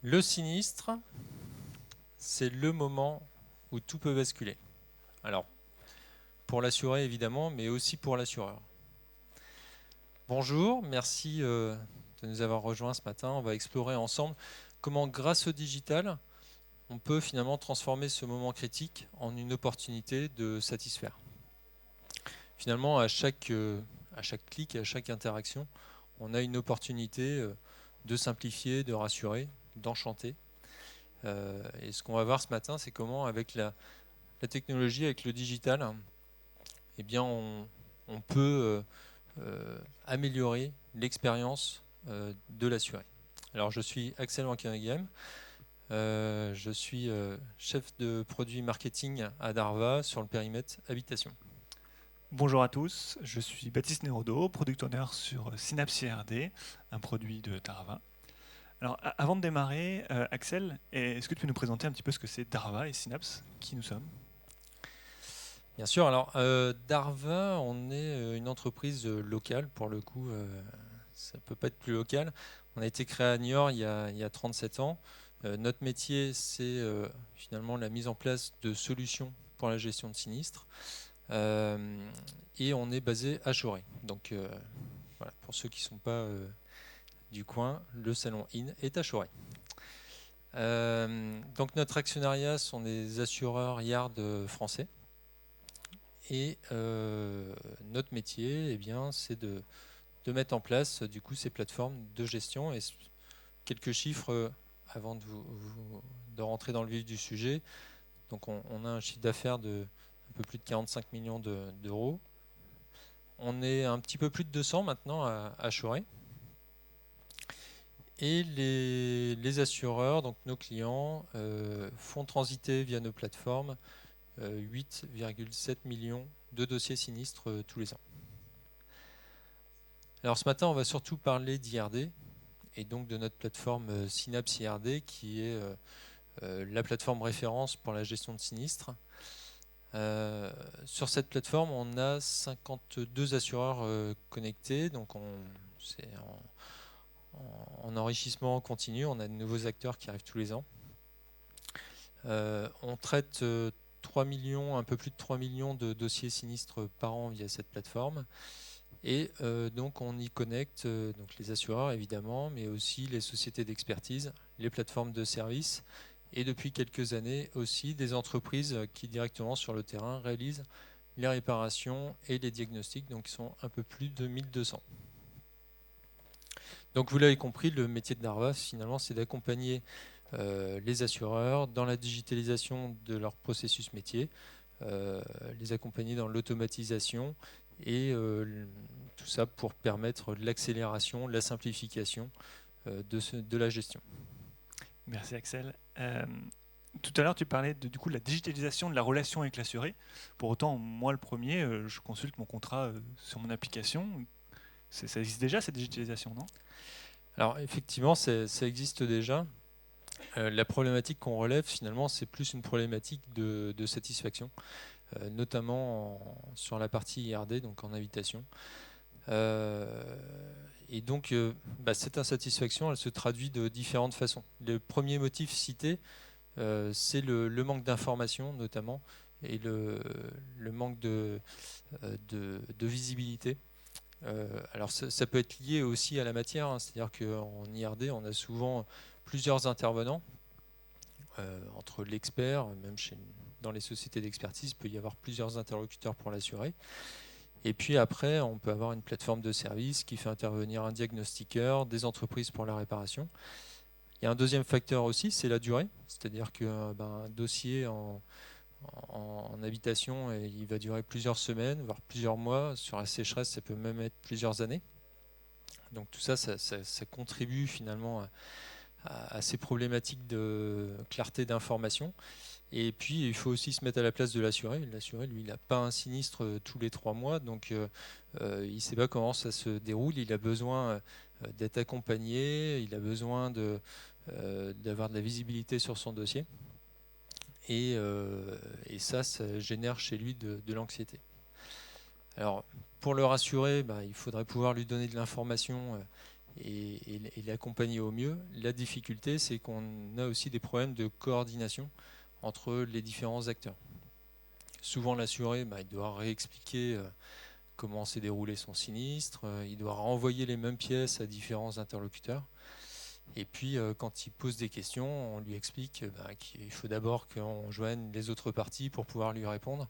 Le sinistre, c'est le moment où tout peut basculer. Alors, pour l'assuré évidemment, mais aussi pour l'assureur. Bonjour, merci de nous avoir rejoints ce matin. On va explorer ensemble comment, grâce au digital, on peut finalement transformer ce moment critique en une opportunité de satisfaire. Finalement, à chaque clic, à chaque interaction, on a une opportunité de simplifier, de rassurer, d'enchanter. Et ce qu'on va voir ce matin, c'est comment, avec la technologie, avec le digital, eh bien, on peut améliorer l'expérience de l'assuré. Alors, je suis Axel Wankingham, je suis chef de produit marketing à Darva sur le périmètre habitation. Bonjour à tous, je suis Baptiste Nerodo, product owner sur Synapse IRD, un produit de Darva. Alors, avant de démarrer, Axel, est-ce que tu peux nous présenter un petit peu ce que c'est Darva et Synapse, qui nous sommes? Bien sûr, alors Darva, on est une entreprise locale, pour le coup, ça ne peut pas être plus local. On a été créé à Niort il y a 37 ans. Notre métier, c'est finalement la mise en place de solutions pour la gestion de sinistres. Et on est basé à Choré. Donc voilà, pour ceux qui ne sont pas du coin, le salon IN est à Choré. Donc notre actionnariat sont des assureurs yard français. Et notre métier, eh bien, c'est de mettre en place du coup ces plateformes de gestion. Et quelques chiffres avant de rentrer dans le vif du sujet. Donc on a un chiffre d'affaires de un peu plus de 45 millions d'euros. On est un petit peu plus de 200 maintenant à Choré. Et les assureurs, donc nos clients, font transiter via nos plateformes 8,7 millions de dossiers sinistres tous les ans. Alors ce matin, on va surtout parler d'IRD et donc de notre plateforme Synapse IRD qui est la plateforme référence pour la gestion de sinistres. Sur cette plateforme, on a 52 assureurs connectés, donc c'est en enrichissement continu, on a de nouveaux acteurs qui arrivent tous les ans. On traite 3 millions, un peu plus de 3 millions de dossiers sinistres par an via cette plateforme. Et donc on y connecte donc les assureurs évidemment, mais aussi les sociétés d'expertise, les plateformes de services et depuis quelques années aussi des entreprises qui directement sur le terrain réalisent les réparations et les diagnostics, donc ils sont un peu plus de 1200. Donc vous l'avez compris, le métier de Darva finalement c'est d'accompagner les assureurs dans la digitalisation de leur processus métier, les accompagner dans l'automatisation et tout ça pour permettre l'accélération, la simplification de la gestion. Merci Axel. Tout à l'heure, tu parlais du coup de la digitalisation de la relation avec l'assuré. Pour autant, moi le premier, je consulte mon contrat sur mon application. Ça existe déjà cette digitalisation, non? Alors effectivement, ça existe déjà. La problématique qu'on relève finalement, c'est plus une problématique de satisfaction, notamment sur la partie IRD, donc en habitation. Et donc, cette insatisfaction, elle se traduit de différentes façons. Le premier motif cité, c'est le manque d'information, notamment, et le manque de visibilité. Alors, ça peut être lié aussi à la matière, hein, c'est-à-dire qu'en IRD, on a souvent plusieurs intervenants, entre l'expert, même dans les sociétés d'expertise, il peut y avoir plusieurs interlocuteurs pour l'assurer. Et puis après, on peut avoir une plateforme de service qui fait intervenir un diagnostiqueur, des entreprises pour la réparation. Il y a un deuxième facteur aussi, c'est la durée. C'est-à-dire qu'un dossier en habitation, il va durer plusieurs semaines, voire plusieurs mois. Sur la sécheresse, ça peut même être plusieurs années. Donc tout ça, ça contribue finalement à ces problématiques de clarté d'information. Et puis, il faut aussi se mettre à la place de l'assuré. L'assuré, lui, il n'a pas un sinistre tous les 3 mois, donc il ne sait pas comment ça se déroule. Il a besoin d'être accompagné, il a besoin d'avoir de la visibilité sur son dossier. Et ça génère chez lui de l'anxiété. Alors, pour le rassurer, il faudrait pouvoir lui donner de l'information et l'accompagner au mieux. La difficulté, c'est qu'on a aussi des problèmes de coordination entre les différents acteurs. Souvent, l'assuré, il doit réexpliquer comment s'est déroulé son sinistre, il doit renvoyer les mêmes pièces à différents interlocuteurs. Et puis, quand il pose des questions, on lui explique qu'il faut d'abord qu'on joigne les autres parties pour pouvoir lui répondre.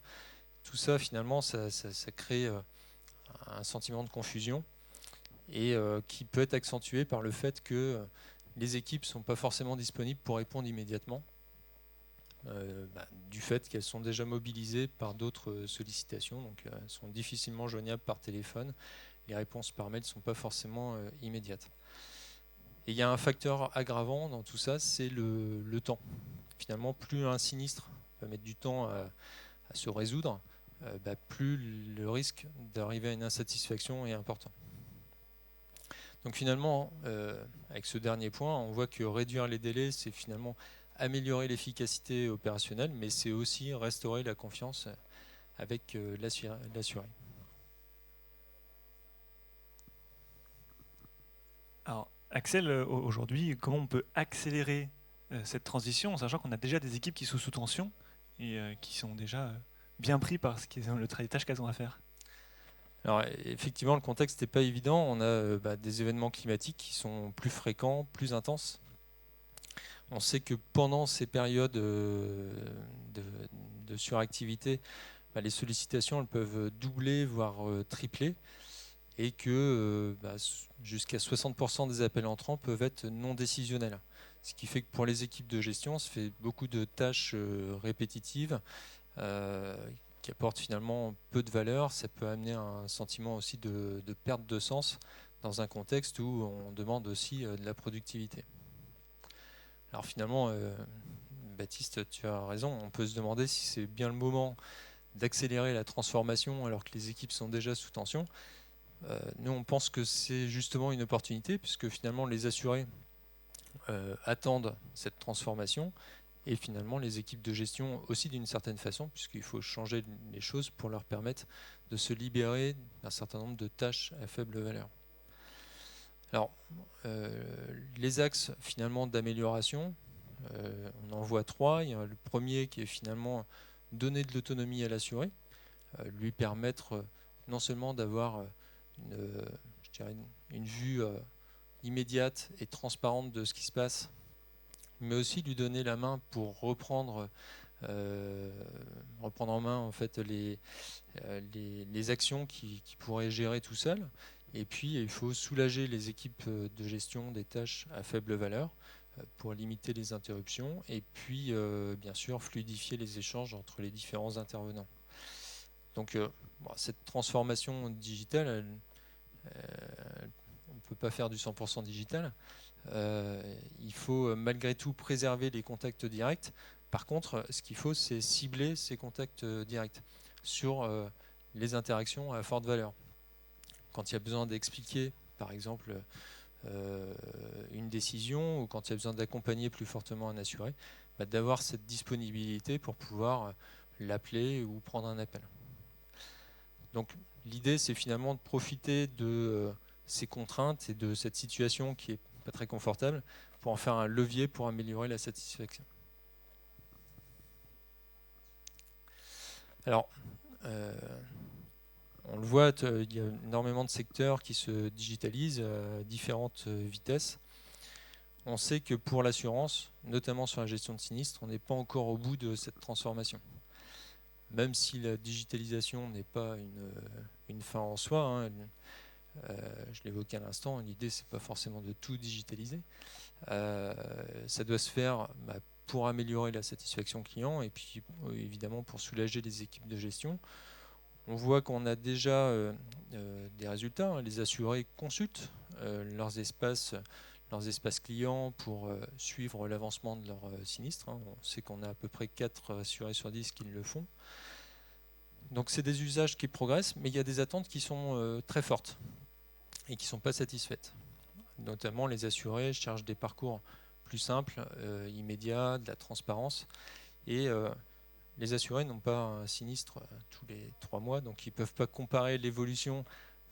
Tout ça, finalement, ça crée un sentiment de confusion et qui peut être accentué par le fait que les équipes ne sont pas forcément disponibles pour répondre immédiatement, du fait qu'elles sont déjà mobilisées par d'autres sollicitations, donc elles sont difficilement joignables par téléphone. Les réponses par mail ne sont pas forcément immédiates. Et il y a un facteur aggravant dans tout ça, c'est le temps. Finalement, plus un sinistre va mettre du temps à se résoudre, plus le risque d'arriver à une insatisfaction est important. Donc finalement, avec ce dernier point, on voit que réduire les délais, c'est finalement améliorer l'efficacité opérationnelle, mais c'est aussi restaurer la confiance avec l'assuré. Alors, Axel, aujourd'hui, comment on peut accélérer cette transition, en sachant qu'on a déjà des équipes qui sont sous tension et qui sont déjà bien pris par les tâches qu'elles ont à faire? Alors effectivement, le contexte n'est pas évident. On a des événements climatiques qui sont plus fréquents, plus intenses. On sait que pendant ces périodes de suractivité, les sollicitations elles peuvent doubler, voire tripler, et que jusqu'à 60% des appels entrants peuvent être non décisionnels. Ce qui fait que pour les équipes de gestion, ça fait beaucoup de tâches répétitives qui apportent finalement peu de valeur. Ça peut amener un sentiment aussi de perte de sens dans un contexte où on demande aussi de la productivité. Alors finalement, Baptiste, tu as raison, on peut se demander si c'est bien le moment d'accélérer la transformation alors que les équipes sont déjà sous tension. Nous, on pense que c'est justement une opportunité puisque finalement les assurés attendent cette transformation et finalement les équipes de gestion aussi d'une certaine façon puisqu'il faut changer les choses pour leur permettre de se libérer d'un certain nombre de tâches à faible valeur. Alors, les axes finalement d'amélioration, on en voit trois. Il y a le premier qui est finalement donner de l'autonomie à l'assuré, lui permettre non seulement d'avoir une vue immédiate et transparente de ce qui se passe, mais aussi lui donner la main pour reprendre en main en fait les actions qu'il pourrait gérer tout seul. Et puis il faut soulager les équipes de gestion des tâches à faible valeur pour limiter les interruptions et puis bien sûr fluidifier les échanges entre les différents intervenants. Donc cette transformation digitale, on ne peut pas faire du 100% digital. Il faut malgré tout préserver les contacts directs. Par contre, ce qu'il faut, c'est cibler ces contacts directs sur les interactions à forte valeur. Quand il y a besoin d'expliquer, par exemple, une décision ou quand il y a besoin d'accompagner plus fortement un assuré, d'avoir cette disponibilité pour pouvoir l'appeler ou prendre un appel. Donc l'idée, c'est finalement de profiter de ces contraintes et de cette situation qui n'est pas très confortable pour en faire un levier pour améliorer la satisfaction. Alors, on le voit, il y a énormément de secteurs qui se digitalisent à différentes vitesses. On sait que pour l'assurance, notamment sur la gestion de sinistres, on n'est pas encore au bout de cette transformation. Même si la digitalisation n'est pas une fin en soi, hein, je l'évoquais à l'instant, l'idée c'est pas forcément de tout digitaliser. Ça doit se faire pour améliorer la satisfaction client et puis évidemment pour soulager les équipes de gestion. On voit qu'on a déjà des résultats. Hein. Les assurés consultent leurs espaces clients pour suivre l'avancement de leur sinistre. Hein. On sait qu'on a à peu près 4 assurés sur 10 qui le font. Donc c'est des usages qui progressent, mais il y a des attentes qui sont très fortes et qui ne sont pas satisfaites. Notamment les assurés cherchent des parcours plus simples, immédiats, de la transparence. Et les assurés n'ont pas un sinistre tous les 3 mois, donc ils ne peuvent pas comparer l'évolution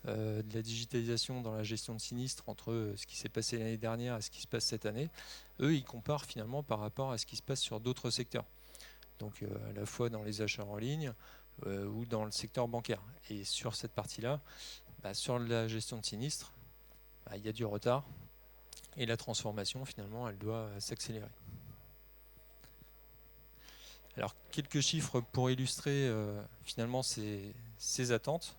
de la digitalisation dans la gestion de sinistres entre ce qui s'est passé l'année dernière et ce qui se passe cette année, eux, ils comparent finalement par rapport à ce qui se passe sur d'autres secteurs. Donc à la fois dans les achats en ligne ou dans le secteur bancaire. Et sur cette partie-là, sur la gestion de sinistres, il y a du retard et la transformation, finalement, elle doit s'accélérer. Alors, quelques chiffres pour illustrer finalement ces attentes.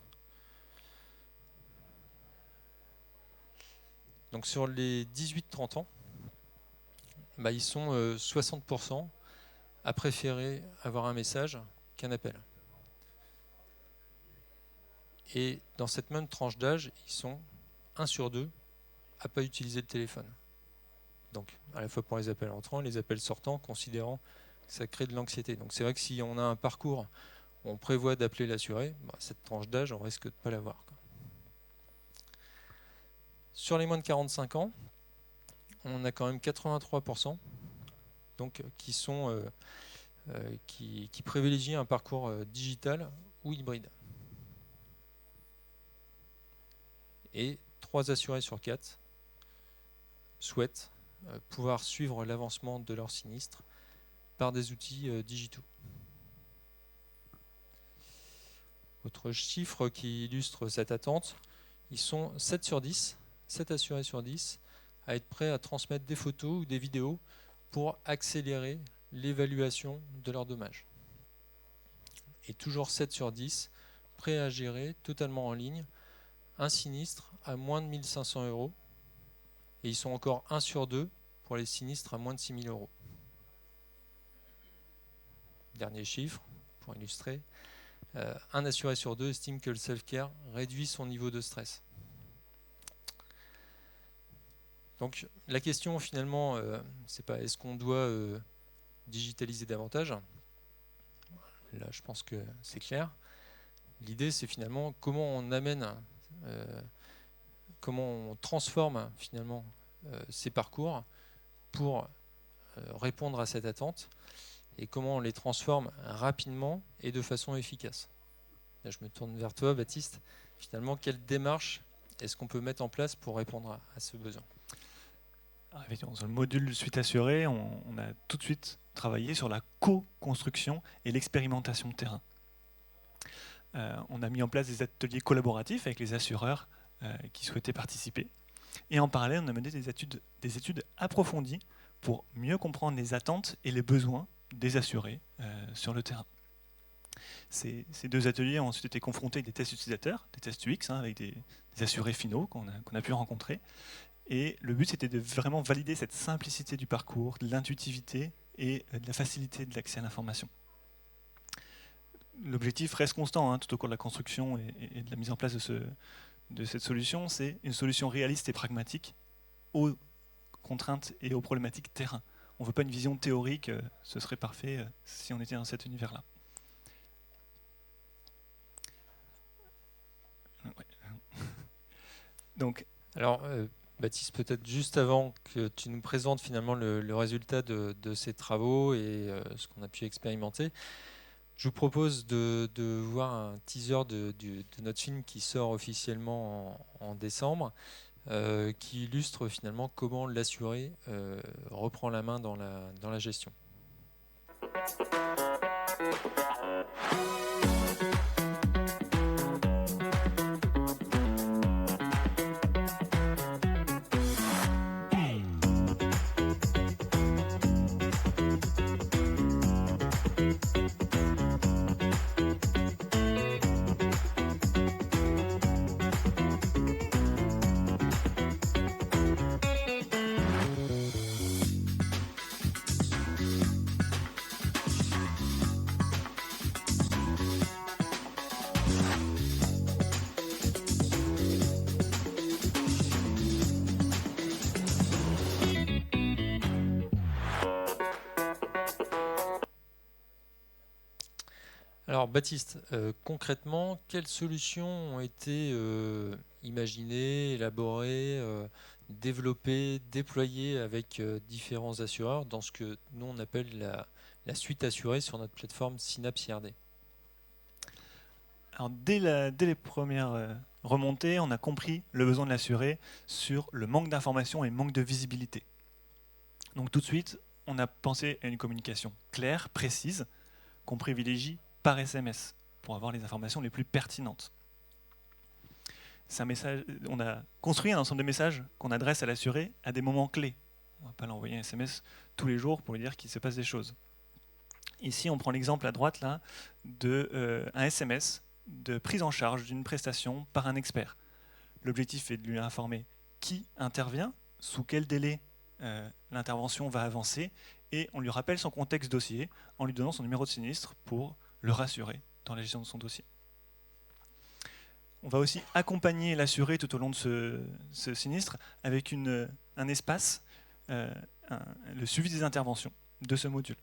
Donc, sur les 18-30 ans, ils sont 60% à préférer avoir un message qu'un appel. Et dans cette même tranche d'âge, ils sont 1 sur 2 à ne pas utiliser le téléphone. Donc, à la fois pour les appels entrants et les appels sortants, considérant que ça crée de l'anxiété. Donc, c'est vrai que si on a un parcours où on prévoit d'appeler l'assuré, cette tranche d'âge, on risque de ne pas l'avoir. Sur les moins de 45 ans, on a quand même 83% donc, qui privilégient un parcours digital ou hybride. Et 3 assurés sur 4 souhaitent pouvoir suivre l'avancement de leur sinistre par des outils digitaux. Autre chiffre qui illustre cette attente, ils sont 7 assurés sur 10 à être prêts à transmettre des photos ou des vidéos pour accélérer l'évaluation de leurs dommages. Et toujours 7 sur 10 prêts à gérer totalement en ligne un sinistre à moins de 1 500 €. Et ils sont encore 1 sur 2 pour les sinistres à moins de 6 000 €. Dernier chiffre, pour illustrer, un assuré sur 2 estime que le self-care réduit son niveau de stress. Donc la question finalement, c'est pas est-ce qu'on doit digitaliser davantage. Là, je pense que c'est clair. L'idée, c'est finalement comment on amène, comment on transforme finalement ces parcours pour répondre à cette attente et comment on les transforme rapidement et de façon efficace. Là, je me tourne vers toi, Baptiste. Finalement, quelle démarche est-ce qu'on peut mettre en place pour répondre à ce besoin ? Alors, effectivement, sur le module Suite Assurée, on a tout de suite travaillé sur la co-construction et l'expérimentation de terrain. On a mis en place des ateliers collaboratifs avec les assureurs qui souhaitaient participer. Et en parallèle, on a mené des études approfondies pour mieux comprendre les attentes et les besoins des assurés sur le terrain. Ces 2 ateliers ont ensuite été confrontés avec des tests utilisateurs, des tests UX, avec des assurés finaux qu'on a pu rencontrer. Et le but, c'était de vraiment valider cette simplicité du parcours, de l'intuitivité et de la facilité de l'accès à l'information. L'objectif reste constant tout au cours de la construction et de la mise en place de cette solution, c'est une solution réaliste et pragmatique aux contraintes et aux problématiques terrain. On ne veut pas une vision théorique, ce serait parfait si on était dans cet univers-là. Donc, alors, Baptiste, peut-être juste avant que tu nous présentes finalement le résultat de ces travaux et ce qu'on a pu expérimenter, je vous propose de voir un teaser de notre film qui sort officiellement en décembre, qui illustre finalement comment l'assuré reprend la main dans la gestion. Alors Baptiste, concrètement, quelles solutions ont été imaginées, élaborées, développées, déployées avec différents assureurs dans ce que nous on appelle la suite assurée sur notre plateforme Synapse IRD? alors dès les premières remonté, on a compris le besoin de l'assuré sur le manque d'information et le manque de visibilité. Donc tout de suite, on a pensé à une communication claire, précise, qu'on privilégie par SMS pour avoir les informations les plus pertinentes. C'est un message, on a construit un ensemble de messages qu'on adresse à l'assuré à des moments clés. On ne va pas l'envoyer un SMS tous les jours pour lui dire qu'il se passe des choses. Ici, on prend l'exemple à droite là, d'un SMS de prise en charge d'une prestation par un expert. L'objectif est de lui informer qui intervient, sous quel délai l'intervention va avancer, et on lui rappelle son contexte dossier en lui donnant son numéro de sinistre pour le rassurer dans la gestion de son dossier. On va aussi accompagner l'assuré tout au long de ce sinistre avec un espace, le suivi des interventions de ce module.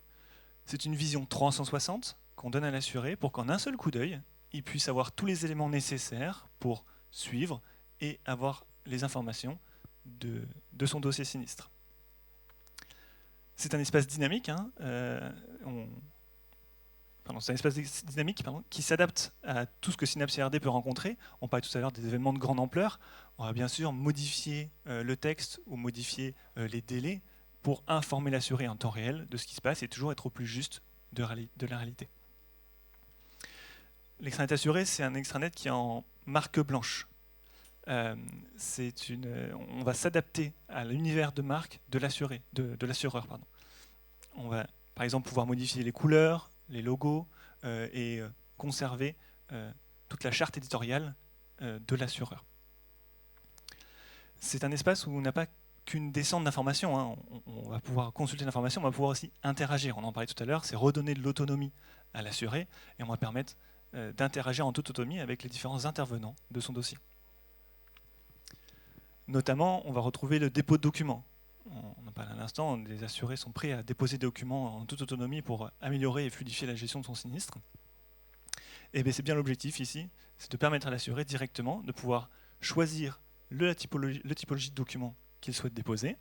C'est une vision 360 qu'on donne à l'assuré pour qu'en un seul coup d'œil, il puisse avoir tous les éléments nécessaires pour suivre et avoir les informations de son dossier sinistre. C'est un espace dynamique, c'est un espace dynamique qui s'adapte à tout ce que Synapse CRD peut rencontrer. On parlait tout à l'heure des événements de grande ampleur. On va bien sûr modifier le texte ou modifier les délais pour informer l'assuré en temps réel de ce qui se passe et toujours être au plus juste de la réalité. L'extranet assuré, c'est un extranet qui est en marque blanche. On va s'adapter à l'univers de marque de l'assureur. On va par exemple pouvoir modifier les couleurs, les logos et conserver toute la charte éditoriale de l'assureur. C'est un espace où on n'a pas qu'une descente d'informations. On va pouvoir consulter l'information, on va pouvoir aussi interagir. On en parlait tout à l'heure, c'est redonner de l'autonomie à l'assuré et on va permettre d'interagir en toute autonomie avec les différents intervenants de son dossier. Notamment, on va retrouver le dépôt de documents. On en parle à l'instant, les assurés sont prêts à déposer des documents en toute autonomie pour améliorer et fluidifier la gestion de son sinistre. Et bien, c'est bien l'objectif ici, c'est de permettre à l'assuré directement de pouvoir choisir la typologie de documents qu'il souhaite déposer.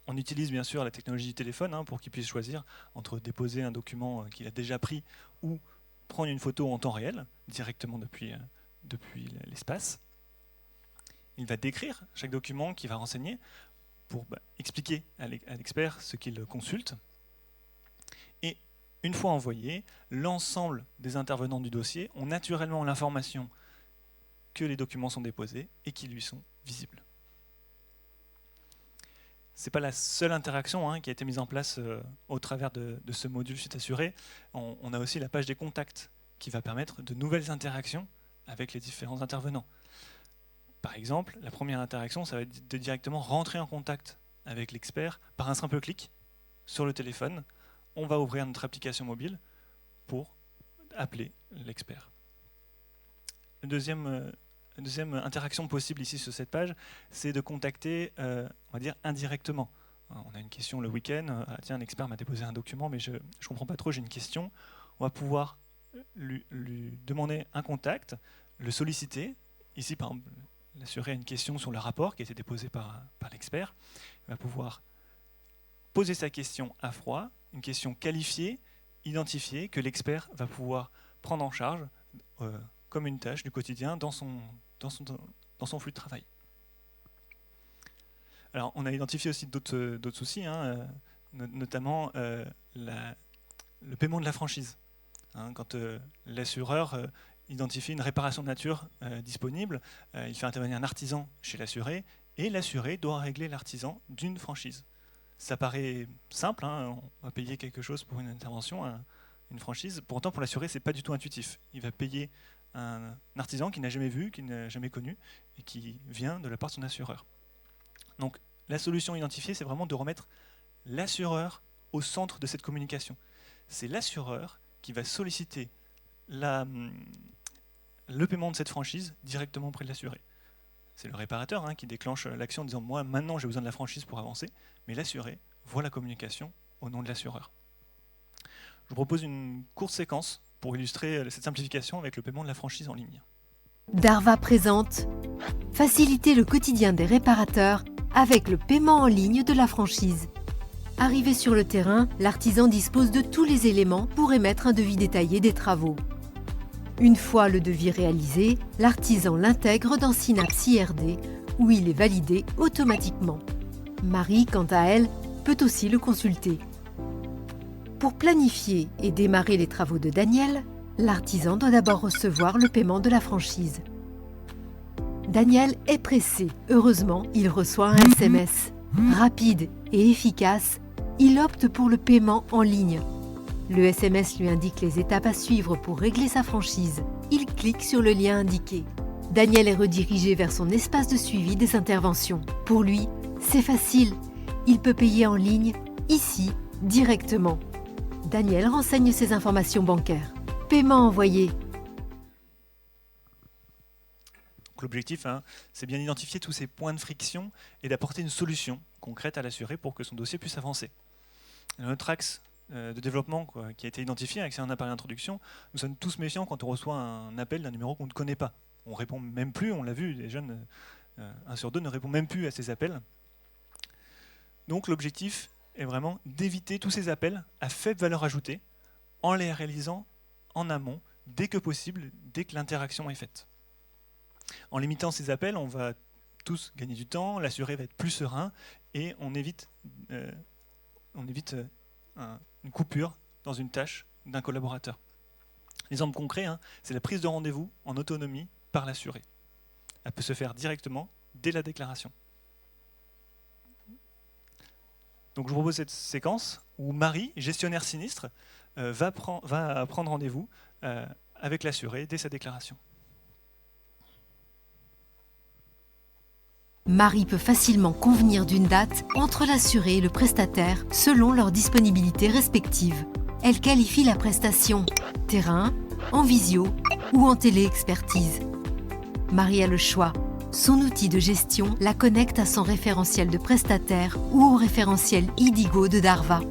On utilise bien sûr la technologie du téléphone pour qu'il puisse choisir entre déposer un document qu'il a déjà pris ou prendre une photo en temps réel, directement depuis l'espace. Il va décrire chaque document qu'il va renseigner pour expliquer à l'expert ce qu'il consulte. Et une fois envoyé, l'ensemble des intervenants du dossier ont naturellement l'information que les documents sont déposés et qui lui sont visibles. Ce n'est pas la seule interaction qui a été mise en place au travers de ce module Suite Assurée. On a aussi la page des contacts qui va permettre de nouvelles interactions avec les différents intervenants. Par exemple, la première interaction, ça va être de directement rentrer en contact avec l'expert par un simple clic sur le téléphone. On va ouvrir notre application mobile pour appeler l'expert. La deuxième interaction possible ici sur cette page, c'est de contacter, on va dire, indirectement. On a une question le week-end, tiens, l'expert m'a déposé un document, mais je ne comprends pas trop, j'ai une question. On va pouvoir lui demander un contact, le solliciter. Ici, par exemple, l'assuré a une question sur le rapport qui a été déposé par l'expert. Il va pouvoir poser sa question à froid, une question qualifiée, identifiée, que l'expert va pouvoir prendre en charge comme une tâche du quotidien dans son flux de travail. Alors, on a identifié aussi d'autres soucis, notamment le paiement de la franchise. Quand l'assureur identifie une réparation de nature disponible, il fait intervenir un artisan chez l'assuré, et l'assuré doit régler l'artisan d'une franchise. Ça paraît simple, on va payer quelque chose pour une intervention, une franchise. Pourtant, pour l'assuré, ce n'est pas du tout intuitif. Il va payer un artisan qu'il n'a jamais vu, qu'il n'a jamais connu, et qui vient de la part de son assureur. Donc, la solution identifiée, c'est vraiment de remettre l'assureur au centre de cette communication. C'est l'assureur qui va solliciter le paiement de cette franchise directement auprès de l'assuré. C'est le réparateur qui déclenche l'action en disant « moi, maintenant, j'ai besoin de la franchise pour avancer », mais l'assuré voit la communication au nom de l'assureur. Je vous propose une courte séquence pour illustrer cette simplification avec le paiement de la franchise en ligne. Darva présente « Faciliter le quotidien des réparateurs avec le paiement en ligne de la franchise ». Arrivé sur le terrain, l'artisan dispose de tous les éléments pour émettre un devis détaillé des travaux. Une fois le devis réalisé, l'artisan l'intègre dans Synapse IRD où il est validé automatiquement. Marie, quant à elle, peut aussi le consulter. Pour planifier et démarrer les travaux de Daniel, l'artisan doit d'abord recevoir le paiement de la franchise. Daniel est pressé. Heureusement, il reçoit un SMS. Rapide et efficace, il opte pour le paiement en ligne. Le SMS lui indique les étapes à suivre pour régler sa franchise. Il clique sur le lien indiqué. Daniel est redirigé vers son espace de suivi des interventions. Pour lui, c'est facile. Il peut payer en ligne, ici, directement. Daniel renseigne ses informations bancaires. Paiement envoyé. Donc, l'objectif, c'est bien d'identifier tous ces points de friction et d'apporter une solution concrète à l'assuré pour que son dossier puisse avancer. Notre axe de développement qui a été identifié avec un appareil d'introduction, nous sommes tous méfiants quand on reçoit un appel d'un numéro qu'on ne connaît pas. On ne répond même plus, on l'a vu, les jeunes, 1 sur 2 ne répond même plus à ces appels. Donc l'objectif est vraiment d'éviter tous ces appels à faible valeur ajoutée en les réalisant en amont, dès que possible, dès que l'interaction est faite. En limitant ces appels, on va tous gagner du temps, l'assuré va être plus serein et on évite une coupure dans une tâche d'un collaborateur. L'exemple concret, c'est la prise de rendez-vous en autonomie par l'assuré. Elle peut se faire directement dès la déclaration. Donc je vous propose cette séquence où Marie, gestionnaire sinistre, va prendre rendez-vous avec l'assuré dès sa déclaration. Marie peut facilement convenir d'une date entre l'assuré et le prestataire selon leurs disponibilités respectives. Elle qualifie la prestation terrain, en visio ou en téléexpertise. Marie a le choix. Son outil de gestion la connecte à son référentiel de prestataire ou au référentiel Idigo de Darva.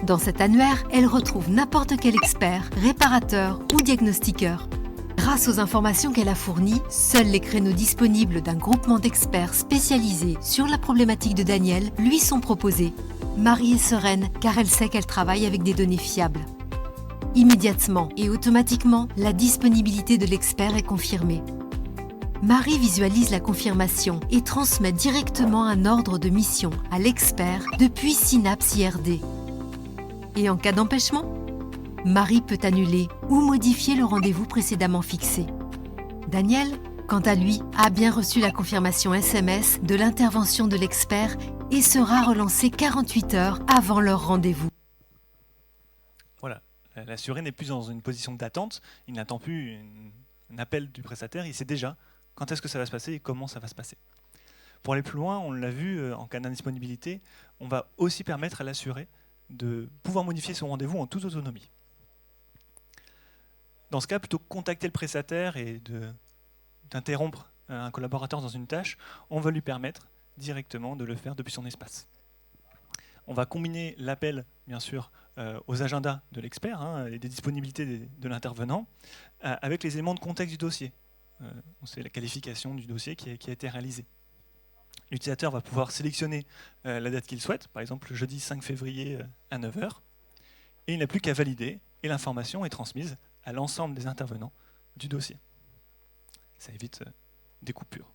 Dans cet annuaire, elle retrouve n'importe quel expert, réparateur ou diagnostiqueur. Grâce aux informations qu'elle a fournies, seuls les créneaux disponibles d'un groupement d'experts spécialisés sur la problématique de Daniel lui sont proposés. Marie est sereine car elle sait qu'elle travaille avec des données fiables. Immédiatement et automatiquement, la disponibilité de l'expert est confirmée. Marie visualise la confirmation et transmet directement un ordre de mission à l'expert depuis Synapse IRD. Et en cas d'empêchement, Marie peut annuler ou modifier le rendez-vous précédemment fixé. Daniel, quant à lui, a bien reçu la confirmation SMS de l'intervention de l'expert et sera relancé 48 heures avant leur rendez-vous. Voilà, l'assuré n'est plus dans une position d'attente, il n'attend plus un appel du prestataire, il sait déjà quand est-ce que ça va se passer et comment ça va se passer. Pour aller plus loin, on l'a vu, en cas d'indisponibilité, on va aussi permettre à l'assuré de pouvoir modifier son rendez-vous en toute autonomie. Dans ce cas, plutôt que contacter le prestataire et d'interrompre un collaborateur dans une tâche, on va lui permettre directement de le faire depuis son espace. On va combiner l'appel, bien sûr, aux agendas de l'expert et des disponibilités de l'intervenant avec les éléments de contexte du dossier. C'est la qualification du dossier qui a été réalisée. L'utilisateur va pouvoir sélectionner la date qu'il souhaite, par exemple le jeudi 5 février à 9h, et il n'a plus qu'à valider et l'information est transmise à l'ensemble des intervenants du dossier. Ça évite des coupures.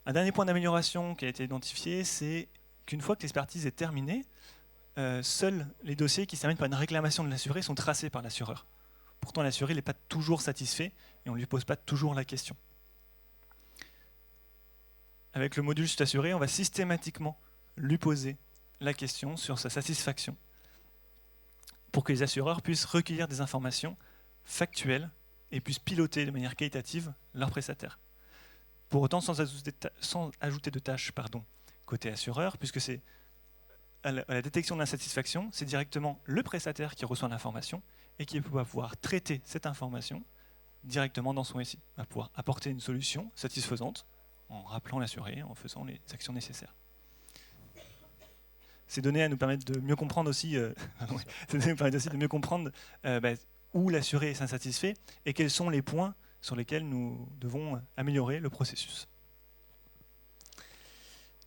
Un dernier point d'amélioration qui a été identifié, c'est qu'une fois que l'expertise est terminée, seuls les dossiers qui se terminent par une réclamation de l'assuré sont tracés par l'assureur. Pourtant, l'assuré n'est pas toujours satisfait et on ne lui pose pas toujours la question. Avec le module Juste assuré, on va systématiquement lui poser la question sur sa satisfaction pour que les assureurs puissent recueillir des informations factuelles et puissent piloter de manière qualitative leurs prestataires. Pour autant, sans ajouter de tâches côté assureur, puisque c'est à la détection de l'insatisfaction, c'est directement le prestataire qui reçoit l'information et qui va pouvoir traiter cette information directement dans son SI. Il va pouvoir apporter une solution satisfaisante en rappelant l'assuré, en faisant les actions nécessaires. Ces données nous permettent de mieux comprendre aussi, où l'assuré est insatisfait et quels sont les points sur lesquels nous devons améliorer le processus.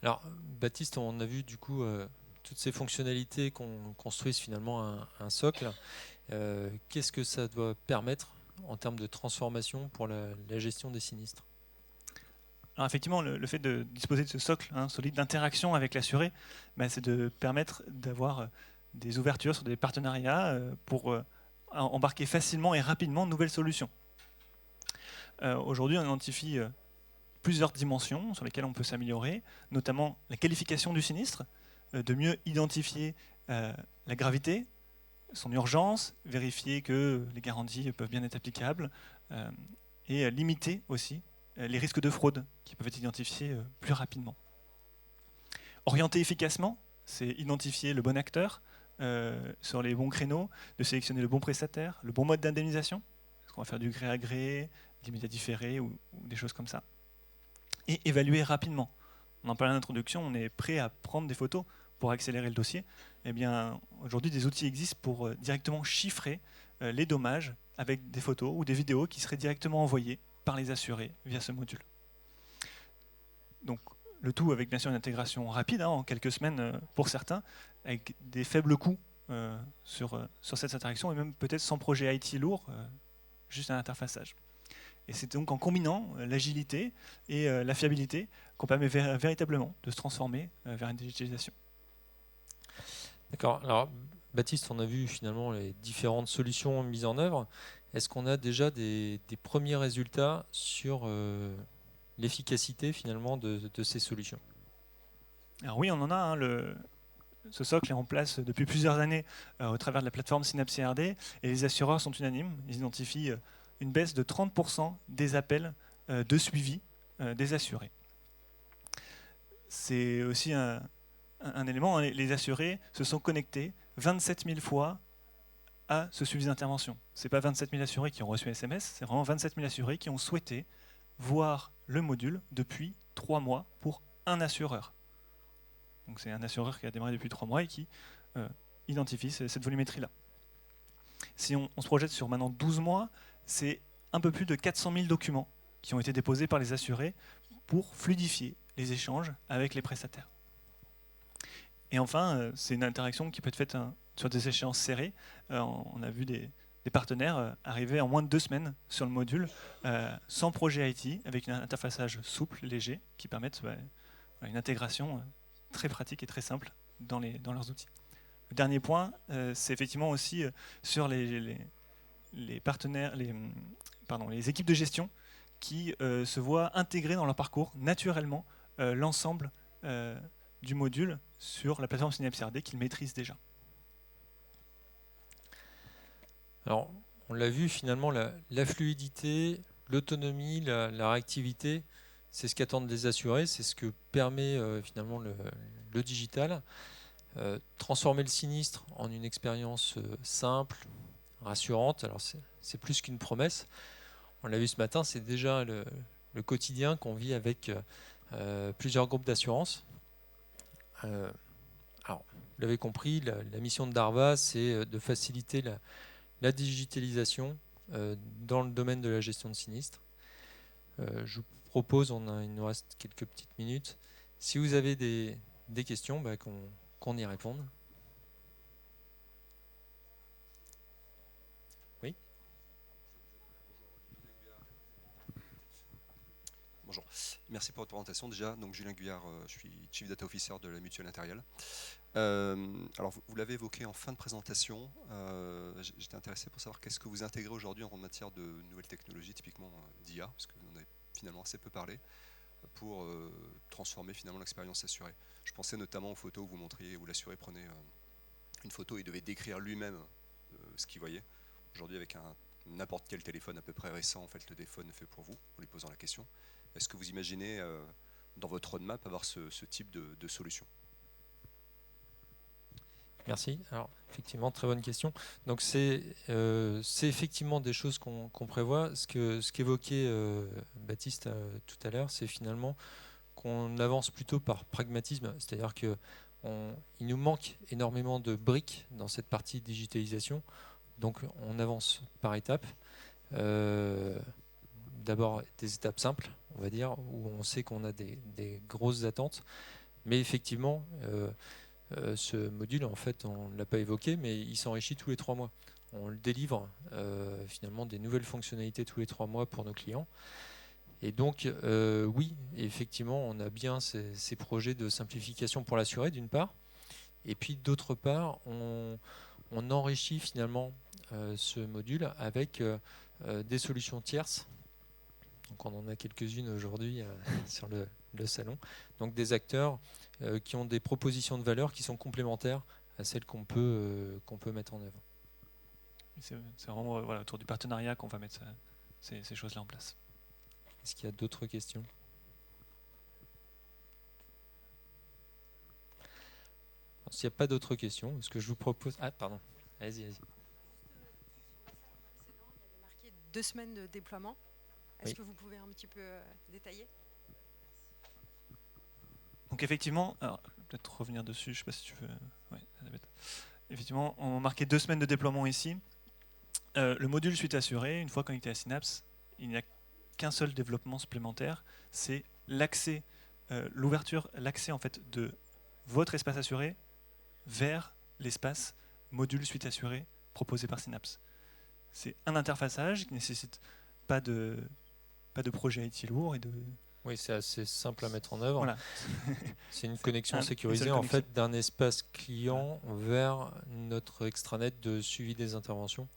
Alors, Baptiste, on a vu du coup toutes ces fonctionnalités qu'on construise finalement un socle. Qu'est-ce que ça doit permettre en termes de transformation pour la gestion des sinistres? Alors effectivement, le fait de disposer de ce socle solide d'interaction avec l'assuré, c'est de permettre d'avoir des ouvertures sur des partenariats pour embarquer facilement et rapidement de nouvelles solutions. Aujourd'hui, on identifie plusieurs dimensions sur lesquelles on peut s'améliorer, notamment la qualification du sinistre, de mieux identifier la gravité, son urgence, vérifier que les garanties peuvent bien être applicables, et limiter aussi les risques de fraude qui peuvent être identifiés plus rapidement. Orienter efficacement, c'est identifier le bon acteur sur les bons créneaux, de sélectionner le bon prestataire, le bon mode d'indemnisation, est-ce qu'on va faire du gré à gré, de l'immédiat différé ou des choses comme ça, et évaluer rapidement. On en parlait en introduction, on est prêt à prendre des photos pour accélérer le dossier. Eh bien, aujourd'hui, des outils existent pour directement chiffrer les dommages avec des photos ou des vidéos qui seraient directement envoyées par les assurés via ce module. Donc, le tout avec bien sûr une intégration rapide, en quelques semaines pour certains, avec des faibles coûts sur cette interaction et même peut-être sans projet IT lourd, juste un interfaçage. Et c'est donc en combinant l'agilité et la fiabilité qu'on permet véritablement de se transformer vers une digitalisation. D'accord. Alors, Baptiste, on a vu finalement les différentes solutions mises en œuvre. Est-ce qu'on a déjà des premiers résultats sur l'efficacité finalement de ces solutions? Alors oui, on en a. Ce socle est en place depuis plusieurs années au travers de la plateforme Synapse CRD et les assureurs sont unanimes. Ils identifient une baisse de 30% des appels de suivi des assurés. C'est aussi un élément, les assurés se sont connectés 27 000 fois à ce suivi d'intervention. Ce n'est pas 27 000 assurés qui ont reçu un SMS, c'est vraiment 27 000 assurés qui ont souhaité voir le module depuis 3 mois pour un assureur. Donc c'est un assureur qui a démarré depuis 3 mois et qui identifie cette volumétrie-là. Si on se projette sur maintenant 12 mois, c'est un peu plus de 400 000 documents qui ont été déposés par les assurés pour fluidifier les échanges avec les prestataires. Et enfin, c'est une interaction qui peut être faite sur des échéances serrées. On a vu des partenaires arriver en moins de 2 semaines sur le module, sans projet IT, avec un interfaçage souple, léger, qui permettent une intégration très pratique et très simple dans leurs outils. Le dernier point, c'est effectivement aussi sur les partenaires, les équipes de gestion qui se voient intégrer dans leur parcours naturellement l'ensemble du module sur la plateforme Synapse CRD qu'ils maîtrisent déjà. Alors, on l'a vu finalement, la fluidité, l'autonomie, la réactivité, c'est ce qu'attendent les assurés, c'est ce que permet finalement le digital. Transformer le sinistre en une expérience simple, rassurante, alors c'est plus qu'une promesse. On l'a vu ce matin, c'est déjà le quotidien qu'on vit avec plusieurs groupes d'assurance. Alors, vous l'avez compris, la mission de Darva, c'est de faciliter la digitalisation dans le domaine de la gestion de sinistres. Je vous propose, il nous reste quelques petites minutes, si vous avez des questions, qu'on y réponde. Oui. Bonjour, merci pour votre présentation déjà. Donc Julien Guyard, je suis Chief Data Officer de la Mutuelle Intérielle. Alors vous l'avez évoqué en fin de présentation, j'étais intéressé pour savoir qu'est-ce que vous intégrez aujourd'hui en matière de nouvelles technologies, typiquement d'IA, parce que vous en avez finalement assez peu parlé, pour transformer finalement l'expérience assurée. Je pensais notamment aux photos où vous montriez, où l'assuré prenait une photo et devait décrire lui-même ce qu'il voyait. Aujourd'hui, avec n'importe quel téléphone à peu près récent, en fait, le téléphone est fait pour vous, en lui posant la question. Est-ce que vous imaginez, dans votre roadmap, avoir ce type de solution ? Merci. Alors, effectivement, très bonne question. Donc, c'est effectivement des choses qu'on prévoit. Ce qu'évoquait Baptiste tout à l'heure, c'est finalement qu'on avance plutôt par pragmatisme. C'est-à-dire qu'il nous manque énormément de briques dans cette partie digitalisation. Donc, on avance par étapes. D'abord, des étapes simples, on va dire, où on sait qu'on a des grosses attentes. Mais effectivement, ce module, en fait, on ne l'a pas évoqué, mais il s'enrichit tous les 3 mois. on le délivre finalement des nouvelles fonctionnalités tous les 3 mois pour nos clients. Et donc, oui, effectivement, on a bien ces projets de simplification pour l'assuré, d'une part. Et puis, d'autre part, on enrichit finalement ce module avec des solutions tierces. Donc, on en a quelques-unes aujourd'hui sur le salon. Donc, des acteurs qui ont des propositions de valeur qui sont complémentaires à celles qu'on peut mettre en œuvre. C'est vraiment autour du partenariat qu'on va mettre ces choses-là en place. Est-ce qu'il y a d'autres questions ? S'il n'y a pas d'autres questions, ce que je vous propose... Ah, pardon. Allez-y. Il y avait marqué 2 semaines de déploiement. Est-ce que vous pouvez un petit peu détailler ? Donc effectivement, alors, peut-être revenir dessus, je ne sais pas si tu veux... Ouais, effectivement, on marquait 2 semaines de déploiement ici. Le module Suite Assurée, une fois connecté à Synapse, il n'y a qu'un seul développement supplémentaire, c'est l'accès, l'accès en fait de votre espace assuré vers l'espace module Suite Assurée proposé par Synapse. C'est un interfaçage qui ne nécessite pas de projet IT lourd et de... Oui, c'est assez simple à mettre en œuvre. Voilà. C'est une connexion sécurisée connexion. en fait d'un espace client vers notre extranet de suivi des interventions.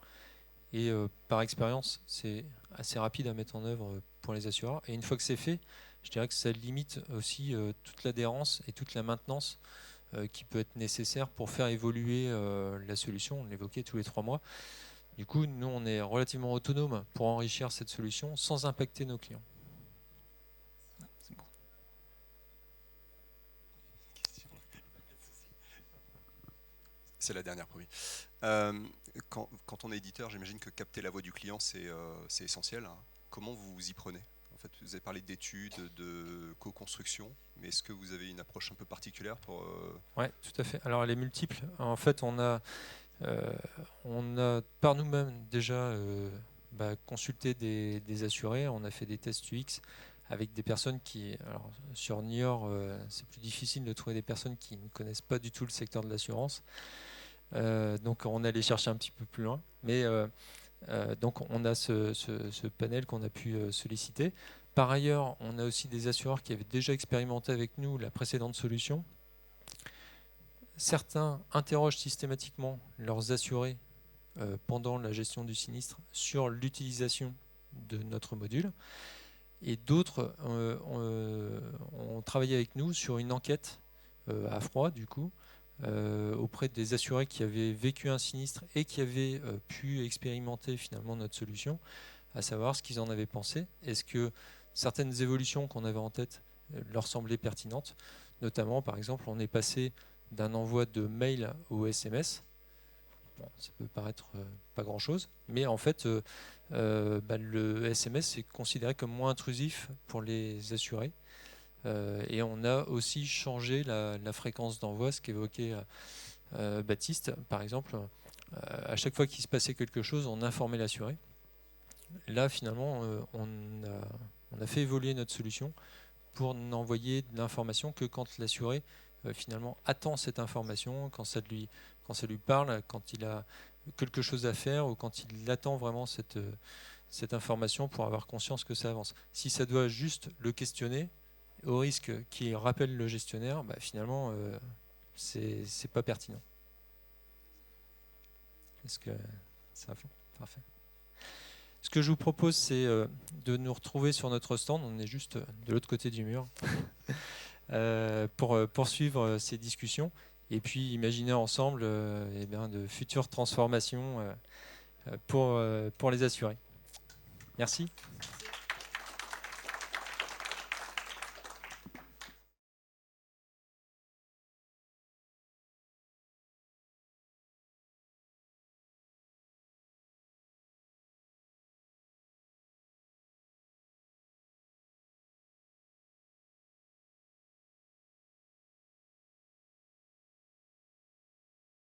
Et par expérience, c'est assez rapide à mettre en œuvre pour les assureurs. Et une fois que c'est fait, je dirais que ça limite aussi toute l'adhérence et toute la maintenance qui peut être nécessaire pour faire évoluer la solution. On l'évoquait tous les 3 mois. Du coup, nous, on est relativement autonome pour enrichir cette solution sans impacter nos clients. C'est bon. C'est la dernière, promis. Quand on est éditeur, j'imagine que capter la voix du client, c'est essentiel. Hein. Comment vous vous y prenez ? En fait, vous avez parlé d'études, de co-construction, mais est-ce que vous avez une approche un peu particulière pour... Oui, tout à fait. Alors, elle est multiple. En fait, on a par nous-mêmes déjà consulté des assurés. On a fait des tests UX avec des personnes qui... Alors, sur Niort, c'est plus difficile de trouver des personnes qui ne connaissent pas du tout le secteur de l'assurance. Donc, on allait chercher un petit peu plus loin. Mais donc, on a ce panel qu'on a pu solliciter. Par ailleurs, on a aussi des assureurs qui avaient déjà expérimenté avec nous la précédente solution. Certains interrogent systématiquement leurs assurés pendant la gestion du sinistre sur l'utilisation de notre module. Et d'autres ont travaillé avec nous sur une enquête à froid, du coup, auprès des assurés qui avaient vécu un sinistre et qui avaient pu expérimenter finalement notre solution, à savoir ce qu'ils en avaient pensé. Est-ce que certaines évolutions qu'on avait en tête leur semblaient pertinentes ? Notamment, par exemple, on est passé d'un envoi de mail au SMS. Bon, ça peut paraître pas grand-chose, mais en fait, le SMS est considéré comme moins intrusif pour les assurés. Et on a aussi changé la fréquence d'envoi, ce qu'évoquait Baptiste. Par exemple, à chaque fois qu'il se passait quelque chose, on informait l'assuré. Là, finalement, on a fait évoluer notre solution pour n'envoyer de l'information que quand l'assuré finalement attend cette information, quand ça lui parle, quand il a quelque chose à faire ou quand il attend vraiment cette information pour avoir conscience que ça avance. Si ça doit juste le questionner, au risque qu'il rappelle le gestionnaire, finalement, c'est pas pertinent. Est-ce que ça va ? Parfait. Ce que je vous propose, c'est de nous retrouver sur notre stand. On est juste de l'autre côté du mur pour poursuivre ces discussions et puis imaginer ensemble de futures transformations pour les assurés. Merci.